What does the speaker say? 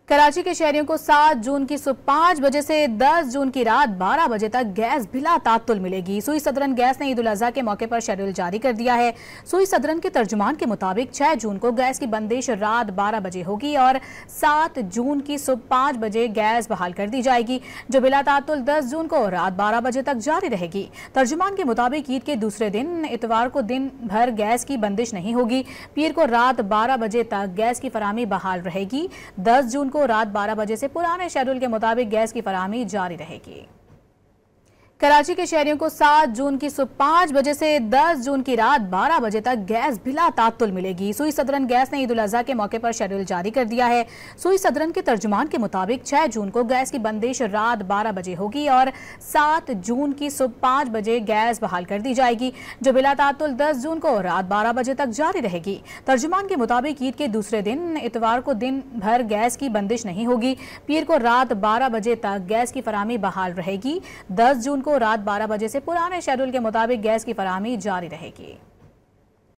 कराची के शहरियों को 7 जून की सुबह 5 बजे से 10 जून की रात 12 बजे तक गैस बिला तात्तुल मिलेगी। सुई सदरन गैस ने ईद उल अजहा के मौके पर शेड्यूल जारी कर दिया है। सुई सदरन के तर्जुमान के मुताबिक 6 जून को गैस की बंदिश रात 12 बजे होगी और 7 जून की सुबह 5 बजे गैस बहाल कर दी जाएगी, जो बिला तात्तुल 10 जून को रात 12 बजे तक जारी रहेगी। तर्जुमान के मुताबिक ईद के दूसरे दिन इतवार को दिन भर गैस की बंदिश नहीं होगी। पीर को रात 12 बजे तक गैस की फराहमी बहाल रहेगी। 10 जून को रात 12 बजे से पुराने शेड्यूल के मुताबिक गैस की फराहमी जारी रहेगी। कराची के शहरियों को 7 जून की सुबह 5 बजे से 10 जून की रात 12 बजे तक गैस बिला तात्तुल मिलेगी। सुई सदरन गैस ने ईद उल अजहा के मौके पर शेड्यूल जारी कर दिया है। सुई सदरन के तर्जुमान के मुताबिक 6 जून को गैस की बंदिश रात 12 बजे होगी और 7 जून की सुबह 5 बजे गैस बहाल कर दी जाएगी, जो बिला तात्तुल 10 जून को रात 12 बजे तक जारी रहेगी। तर्जुमान के मुताबिक ईद के दूसरे दिन इतवार को दिन भर गैस की बंदिश नहीं होगी। पीर को रात 12 बजे तक गैस की फराहमी बहाल रहेगी। 10 जून को रात 12 बजे से पुराने शेड्यूल के मुताबिक गैस की फराहमी जारी रहेगी।